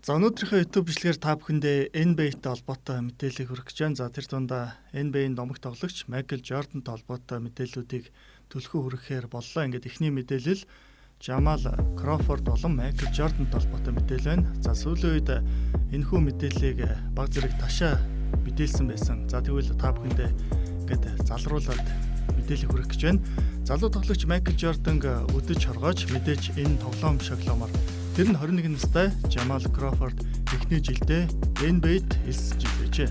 За өнөөдрийнхөө YouTube бичлэгээр та бүхэндээ NBA-тэй холбоотой мэдээлэл хүргэж байна. За тэр дундаа NBA-ийн домог тоглогч Майкл Жордантай холбоотой мэдээллүүдийг төлхөө хүргэхээр боллоо. Ингээд эхний мэдээлэл Жамал Кроуфорд болон Майкл Жордантай холбоотой мэдээлэл байна. За сүүлийн үед энэхүү мэдээллийг баг зэрэг ташаа мэдээлсэн байсан. За тэгвэл та бүхэндээ ингээд залруулаад мэдээлэл хүргэх гэж байна. Залуу тоглогч Майкл Жорданг өдөж хоргоож мэдээж энэ тоглоом шоглоомор тэр нь 21 настай Жамал Кроуфорд эхний жилдээ NBA-д элсэж ижлээжээ.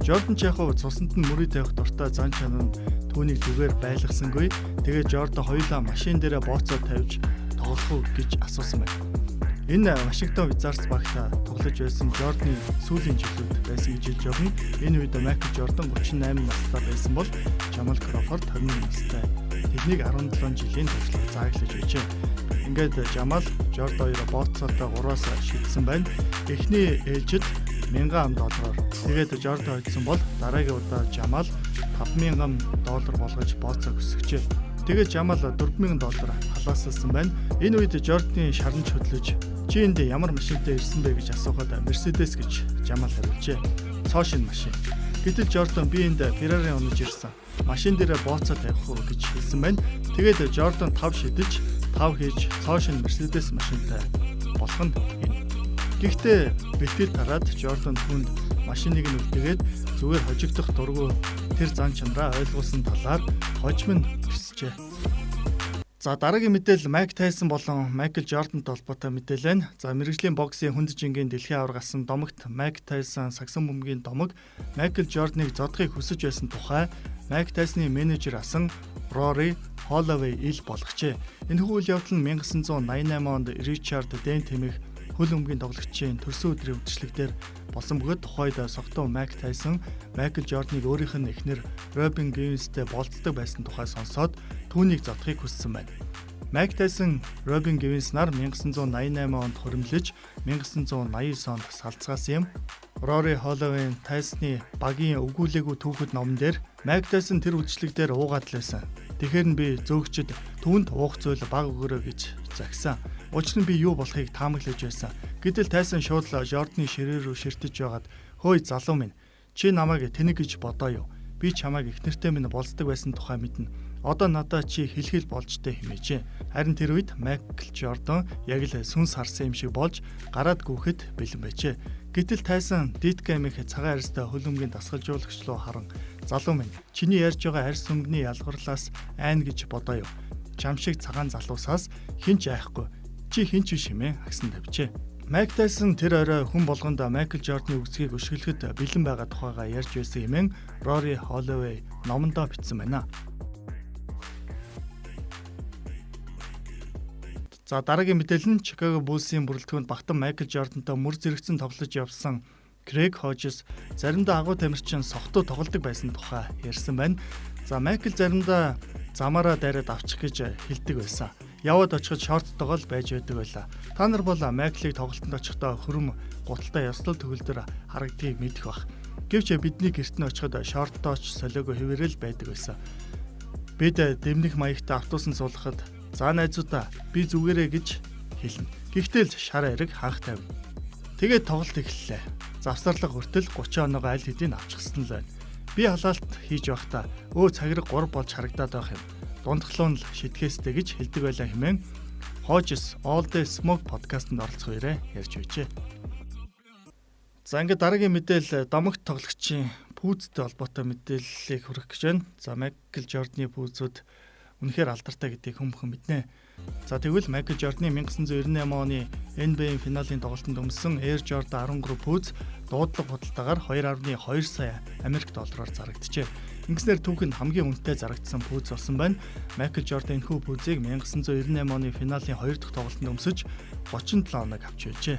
Жордан ч яг цуснд нь мөрий тавих дуртай зан чанар нь түүнийг зүгээр байлгасангүй. Тэгээд Жордан хоёулаа машин дээрээ бооцоо тавьж тоглох уу гэж асуусан байна. Энэ Вашингтон Визардс багта тоглож байсан Жорданы сүүлийн жилүүд байсан гэж хэлж байна. Энэ үед Майкл Жордан 38 настай байсан бол Жамал Кроуфорд 21 настай. Тэднийг 17 жилийн туршлага зааглаж байжээ. Ингээд Жамал Жордан хоёроо бооцоотой 3-аас шийдсэн байна. Эхний ээлжид $1000. Тэгээд Жордан хоцсон бол дараагийн удаа Жамал $5000 болгож бооцоо өсгөжээ. Тэгээд Жамал $4000 халаасалсан байна. Энэ үед Жорданы шаранч хөдлөж чи энд ямар машинтай ирсэн бэ гэж асуухад Mercedes гэж Жамал хариулжээ. Цоо шинэ машин. Гэтэл Жордан би энд Ferrari унаж ирсэн. Машин дээр бооцоо тавих уу гэж хэлсэн байна. Тэгээд Жордан 5 шидэж 5 хийж цоо шинэ Mercedes машинтай болох нь энэ. Гэхдээ бэлтгэл тараад Жордан түнд машиныг нь үлдээгээд зүгээр хожигдох дургүй тэр зан чанараа ойлгуулсан талаар хожим нь гисжээ. За дараагийн мэдээлэл Майк Тайсон болон Майкл Жордантай холбоотой мэдээлэл байна. За мэргэжлийн боксын хүнд жингийн дэлхийн аварга асан домогт Майк Тайсон сагсан бөмбөгийн домог Майкл Жорданыг зодохыг хүсэж байсан тухай Майк Тайсны менежер асан Рори Холловей ил болгожээ. Энэ үйл явдал нь 1988 онд Ричард Дэн тэмэх хөл өмгийн тоглогчийн төрсөн өдрийн үдшилтээр болсон бөгөөд тухайд согтуу Майк Тайсон Майкл Жорданыг өөрийнх нь эхнэр Робин Гивенстэй болцдог байсан тухай сонсоод түүнийг зодохыг хүссэн байна. Майк Тайсон Робин Гивенс нар 1988 онд хуримлаж 1989 онд салцгаасан юм. Рори Холловей Тайсны багийн өгүүлээгүй түүхэд номон дээр Майк Тайсон тэр үдшилтээр уугаад л байсан. Тэгэхээр нь би зөөгчд түүнд уух зүйл баг өгөрөө гэж загсан. Учир нь би юу болохыг таамаглаж байсан. Гэтэл Тайсон шууд л Жорданы ширээ рүү ширтэж байгаад "Хөөе залуу минь, чи намайг тэнэг гэж бодоо юу? Би чамайг эхнэртэй минь болцдог байсан тухай мэднэ. Одоо надад чи хэлхэл болжтэй" хэмээжээ. Харин тэр үед Майкл Жордан яг л сүнс харсан юм шиг болж гараад гүхэд бэлэн байжээ. Гэтэл Тайсон Дитка эмээх цагаан арьстай хөлөмгийн дасгалжуулагч руу харан "Залуу минь, чиний ярьж байгаа арьс өнгөний ялгарлаас айна гэж бодоо юу? Чам шиг цагаан залуусаас хинч айхгүй. Чи хинч биш юм ээ" агсан тавьжээ. Майк Тайсон тэр орой хүн болгонд Майкл Жорданы үгсгийг өшгөлөхөд бэлэн байгаа тухайга ярьж байсан хэмээн Рори Холловей номондоо бичсэн байна. За дараагийн мэдээлэл нь Чикаго Буллсийн бүрэлдэхүүнд багтан Майкл Жордантай мөр зэрэгцэн тоглож явсан Крейг Ходжес заримдаа агуу тамирчин согтуу тоглодог байсан тухай ярьсан байна. За Майкл заримдаа замаараа дайраад авчих гэж хэлдэг байсан. Яваад очиход шорттойгоо л байж байдаг байлаа. Та нар бол Майклыг тоглолтод очихдоо хөрөм гуталтай ёслол төгөлдөр харагдгийг мэдэх бах. Гэвч бидний гэрт нь очиход шорттооч солиогүй хэвээрэл байдаг байсан. Бид дэмнэх маягтай автобусан суулгахад "За найзуудаа, би зүгээрээ" гэж хэлнэ. Гэхдээ л шар ариг хаах тавина. Тэгээд тоглолт эхэллээ. Завсарлага хүртэл 30 оноогоо аль хэдийн авчихсан л байна. Би халаалт хийж байхдаа цагираг 3 болж харагдаад байх юм. Дундхлуун л шитгэстэй гэж хэлдэг байлаа хэмээн Hodges All the Smoke подкастт оролцохоорой ярьж байжээ. За ингээд дараагийн мэдээлэл домогт тоглогчийн пүүзтэй холбоотой мэдээллийг хүргэх гэж байна. За Майкл Жорданы пүүзүүд үнэхээр алдартай гэдгийг хүмүүс мэднэ. За тэгвэл Майкл Жорданы 1998 оны NBA финалийн тоглолтод өмсөн Air Jordan 13 пүүз дуудлага худалдаагаар $2.2 сая Америк доллараар зарагджээ. Ингэснээр түүх нь хамгийн үнэтэй зарагдсан пүүз болсон байна. Майкл Жордан энэхүү пүүзийг 1998 оны финалийн 2 дахь тоглолтод өмсөж 37 оног авч байжээ.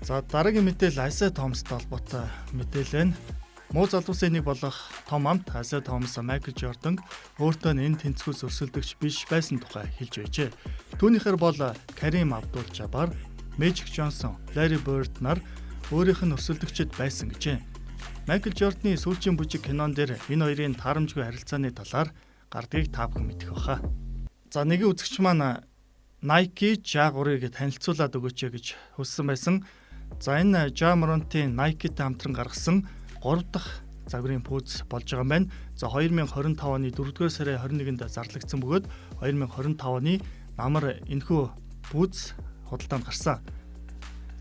За дараагийн мэдээлэл Isaiah Thomas-тай холбоотой мэдээлэл байна. Муу залуусын нэг болох том амт Isaiah Thomas Майкл Жорданг өөртөө энэ тэнцвэрс өрсөлдөгч биш байсан тухай хэлж байжээ. Түүнийхэр бол Карим Абдул-Жаббар, Magic Johnson, Larry Bird нар өөрийнх нь өрсөлдөгчд байсан гэжээ. Майкл Жорданы сүүлчийн бүжиг кинон дээр энэ хоёрын таарамжгүй харилцааны талаар гардгийг та бүхэн мэдэх баха. За нэгэн үзэгч маань Nike Ja3-ыг танилцуулаад өгөөч гэж хүссэн байсан. За энэ Ja Morant-ийн Nike-тэй хамтран гаргасан 3 дахь загварын пүүз болж байгаа юм байна. За 2025 оны 4-р сарын 21-нд зарлагдсан бөгөөд 2025 оны намар энэхүү пүүз худалдаанд гарсан.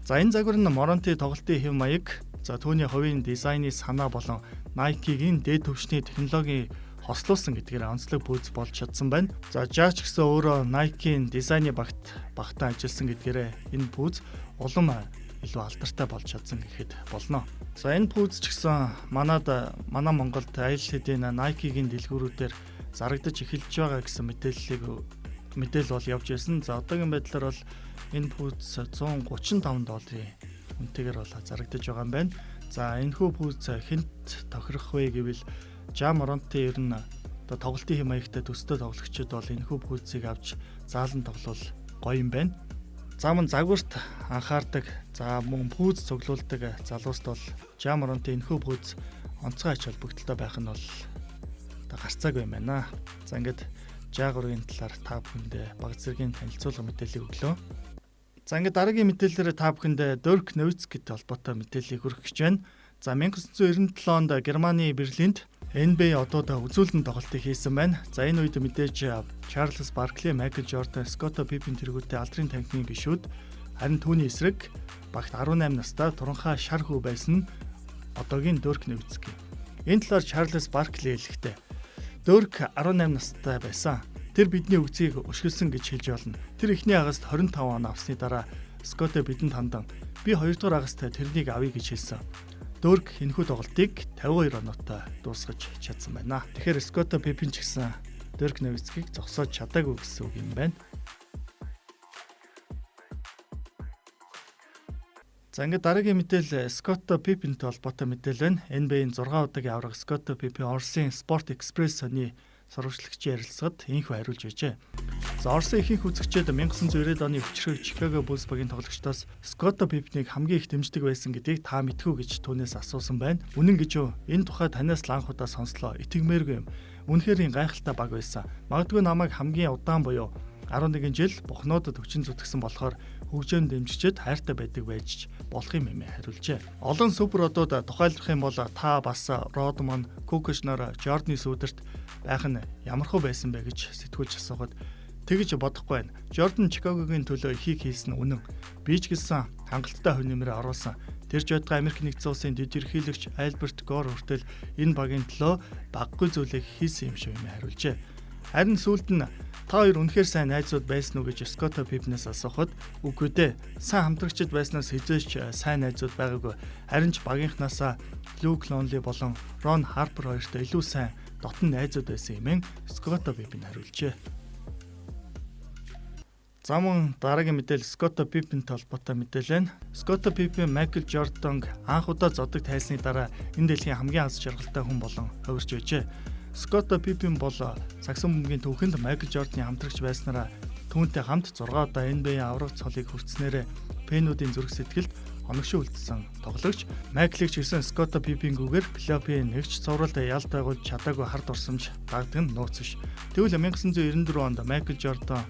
За энэ загвар нь Morant-ийн тоглолтын хэв маяг, за түүний хувийн дизайны санаа болон Nike-гийн дээд түвшний технологийн хослуулсан гэдгээр онцлог пүүз болж чадсан байна. За Ja ч гэсэн өөрөө Nike-ийн дизайны багтаан ажилласан гэдгээр энэ пүүз улам илүү алдартай болж чадсан гэхэд болно. За энэ пүүз ч гэсэн манай Монголд аль хэдийн Nike-гийн дэлгүүрүүдээр зарагдаж эхэлж байгаа гэсэн мэдээлэл бол явж байсан. За одоогийн байдлаар бол энэ пүүз $135 үнэтэйгээр бол зарагдаж байгаа юм байна. За энэхүү пүүз хэнд тохирох вэ гэвэл Ja Morant-ийн ер нь одоо тоглолтын хэм маягтай төстэй тоглогчид бол энэхүү пүүзийг авч заалан тоглол гоё юм байна. За мөн загварт анхаардаг, за мөн пүүз цуглуулдаг залуust бол Ja Morant-ийн энэхүү пүүз онцгой ач холбогдолтой байх нь бол одоо гарцаагүй юм байна. За ингээд Ja3-ийн талаар та бүхэндээ баг зэргийн танилцуулга мэдээллийг өглөө. За ингээд дараагийн мэдээлэлээр та бүхэндээ Dirk Nowitzkiтэй холбоотой мэдээллийг хүргэх гэж байна. За 1997 онд Германы Берлинд NBA одоодаа үзүүлэлт тоглолтыг хийсэн байна. За энэ үед мэдээж Charles Barkley, Michael Jordan, Scottie Pippen тэргүүтээ алдрын танхимын гишүүд, харин түүний эсрэг багт 18 настай туранхай шар хүү байсан одоогийн Dirk Nowitzki. Энэ талаар Charles Barkley хэлэхдээ Dirk 18 настай байсан. Тэр бидний үгзийг өшгөлсөн гэж хэлж болно. Тэр эхний агаст 25 он авсны дараа Scottie бидэнд хандан би 2 дугаар агаст тэрнийг авъя гэж хэлсэн. Dirk энэхүү тоглолтыг 52 оноотой дуусгаж чадсан байна. Тэгэхээр Scottie Pippen ч гэсэн Dirk Nowitzki-г зогсоож чадаагүй гэсэн үг юм байна. За ингээд дараагийн мэдээлэл Scottie Pippenтэй холбоотой мэдээлэл байна. NBA-ийн 6 удаагийн авраг Scottie Pippen Оросын Sport Express сони сурвалжлагчийн ярилцлагад инхүү хариулж байжээ. За Оросын ихэнх үзэгчид 1990-ад оны хүчрхэг Chicago Bulls багийн тоглогчдоос Scottie Pippen-ийг хамгийн их дэмждэг байсан гэдгийг та мэдхүү гэж түүнээс асуусан байна. Үнэн гэж үү? Энэ тухай танаас л анх удаа сонслоо. Итгэмээргүй юм. Үнэхээр гайхалтай баг байсан. Магадгүй намайг хамгийн удаан буюу 11 жил бухнуудад хүчин зүтгэсэн болохоор хөгжөөнд дэмжигчд хайртай байдаг байж болох юм хариулжээ. Олон супер одууд тухайлбах юм бол та бас Rodman, Kukoc-ноор Jordan-ы сүдэрт байх нь ямархуу байсан бэ гэж сэтгүүлч асуухад тэгж бодохгүй байна. Jordan Chicago-гийн төлөө ихийг хийсэн үнэн. Би ч гэсэн хангалттай хувь нэмрээ оруулсан. Тэр ч байтугай Америк нэгдсэн улсын дэд ерөнхийлөгч Albert Gore хүртэл энэ багийн төлөө баггүй зүйлийг хийсэн юм шиг хариулжээ. Харин сүүлд нь та хоёр үнэхээр сайн найзууд байсан уу гэж Scottie Pippen-ээс асуухад үгүй дээ. Сайн хамтрагчид байснаас хизээч сайн найзууд байгаагүй. Харин ч багийнхнаасаа Luke Longley болон Ron Harper хоёртой илүү сайн дотн найзууд байсан юм Scottie Pippen хариулжээ. За мөн дараагийн мэдээлэл Scottie Pippen-тэй холбоотой мэдээлэл. Scottie Pippen Michael Jordan анх удаа зодог тайлсны дараа энэ дэлхийн хамгийн аз жаргалтай хүн болон хувирч байжээ. Scottie Pippen бол сагсан бөмбөгийн түүхэнд Michael Jordan-ы хамтрагч байснараа түүнтэй хамт 6 удаа NBA аврах цолыг хүртснээр фэнүүдийн зүрх сэтгэлд хоногшин үлдсэн тоглогч. Michael-ыг ч гэсэн Scottie Pippen-гүйгээр плей-оффын нэгч цувралд ялт байгуулж чадаагүй хард орсомж дагдаг нь нууц биш. Тэгвэл 1994 онд Michael Jordan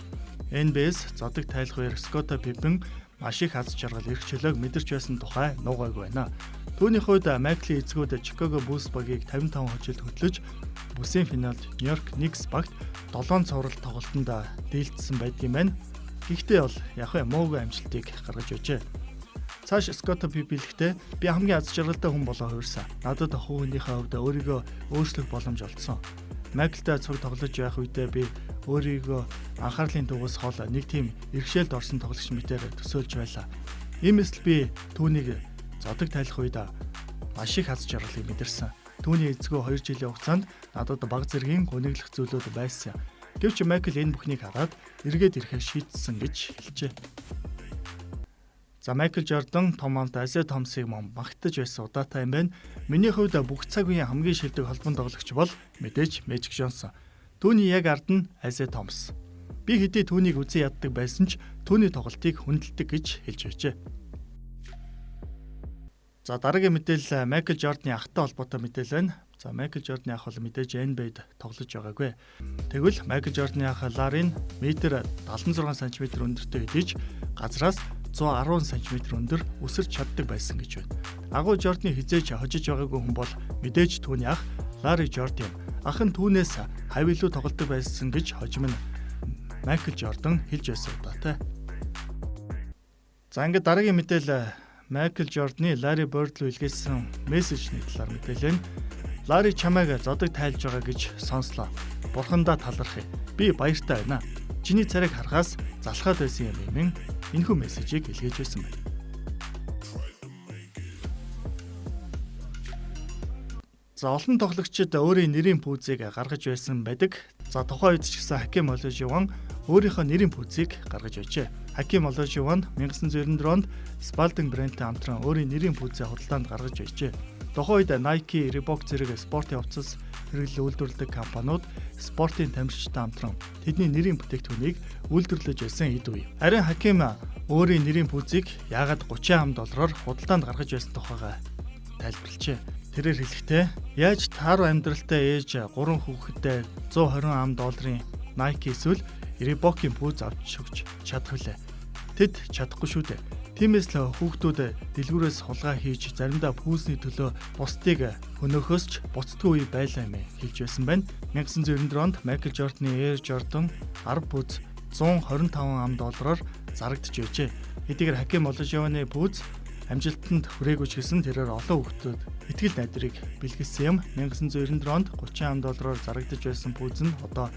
NBA-с зодог тайлах үеэр Scottie Pippen маш их аз жаргал эрх чөлөөг мэдэрч байсан тухай нуугаагүй байна. Түүний хувьд Michael-ийн эцгүүд Chicago Bulls багийг 55 хожилд хөтлөж бүсийн финалд New York Knicks багт 7 цуврал тоглолтод дийлдсэн байдгийн байна. Гэхдээ бол муугүй амжилтыг гаргаж байжээ. Цааш Scottie Pippen хэлэхдээ би хамгийн аз жаргалтай хүн болоо хувирсан. Надад хүүхнийхээ хувьд өөрийгөө өөрчлөх боломж олдсон. Michael-тай цуг тоглож байх үедээ би өөрийгөө анхаарлын дугуйс хол нэг тийм иргэшээлд орсон тоглогч мэтээр төсөөлж байлаа. Иймээс л би түүнийг зодог тайлах үед маш их аз жаргалыг мэдэрсэн. Түүний эцгөө 2 жилийн хугацаанд надад баг зэргийн гүнэглэх зүйлүүд байсан. Гэвч Michael энэ бүхнийг хараад эргээд ирэхээр шийдсэн гэж хэлжээ. За Michael Jordan Томонт Isaiah Thomas-ыг магтаж байсан удаатай юм байна. Миний хувьд бүх цаг үеийн хамгийн шилдэг холбоон тоглогч бол мэдээж Magic Johnson. Түүний яг ард нь Isaiah Thomas. Би хэдий түүнийг үзэн яддаг байсан ч түүний тоглолтыг хүндэлдэг гэж хэлж байжээ. За дараагийн мэдээлэл Michael Jordan-ы ахтай холбоотой мэдээлэл байна. За Майкл Жордан яг бол мэдээж NBA-д тоглож байгаагүй. Тэгвэл Майкл Жорданы ах Ларри нь метр 76 см өндөртэй хэдиж газраас 110 см өндөр өсөрч чаддаг байсан гэж байна. Агуу Жорданы хизээж хожиж байгаагүй хүн бол мэдээж түүний ах Ларри Жордан. Ах нь түүнээс хавь илүү тоглодог байсан гэж хожим нь Майкл Жордан хэлж байсан удаатай. За ингээд дараагийн мэдээлэл Майкл Жорданы Ларри Бёрд руу илгээсэн мессежний талаар мэдээлэл нь Ларри чамайг зодог тайлж байгаа гэж сонслоо. Бурхандаа талархъя. Би баяртай байна. Чиний царайг харахаас залхаад байсан юм эмэн энэхүү мессежийг илгээж байсан байна. За олон тоглогчид өөрийн нэрийн пүүзийг гаргаж байсан байдаг. За тухайн үед ч гэсэн Хаким Оложиван өөрийнхөө нэрийн пүүзийг гаргаж байжээ. Хаким Оложиван 1994 онд Spalding брэндтэй хамтран өөрийн нэрийн пүүзээ худалдаанд гаргаж байжээ. Тухайн үед Nike, Reebok зэрэг спортын хувцас хэрэглэл үйлдвэрлэдэг компаниуд спортын тамирчтай хамтран тэдний нэрийн бүтээгдэхүүнийг үйлдвэрлэж байсан хэд үе. Харин Хаким өөрийн нэрийн пүүзийг яагаад $30 худалдаанд гаргаж байсан тухайга тайлбарлажээ. Тэрээр хэлэхдээ яаж тааруу амьдралтай ээж 3 хүүхэдтэй $120 Nike эсвэл Reebok-ийн пүүз авч өгч чадах вүлээ. Тэд чадахгүй шүү дээ. Тиймээс л хүүхдүүд дэлгүүрээс хулгай хийж заримдаа пүүсний төлөө бусдыг хөнөөхөөс ч буцдаггүй байлаа юм хэлж байсан байна. 1994 онд Майкл Жорданы Air Jordan 10 пүүз $125 зарагдж байжээ. Хэдийгээр Хаким Оложиваны пүүз амжилтанд хүрээгүй ч гэсэн тэрээр олон хүүхдүүд итгэл найдварыг бэлгэлсэн юм. 1994 онд $30 зарагдж байсан пүүз нь одоо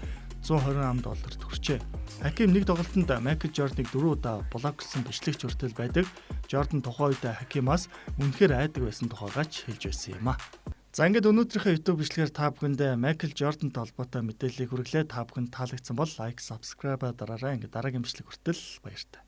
$125 хүрчээ. Хаким нэг тоглолтод Майкл Жорданыг 4 удаа блоклсон бичлэгч хүртэл байдаг. Жордан тухайн үед Хакимаас үнэхээр айдаг байсан тухайгаач хэлж байсан юм а. За ингээд өнөөдрийнхөө YouTube бичлэгээр та бүхэнд Майкл Жордантай холбоотой мэдээллийг хүргэлээ. Та бүхэнд таалагдсан бол лайк, subscribe дараарай. Ингээд дараагийн бичлэг хүртэл баяртай.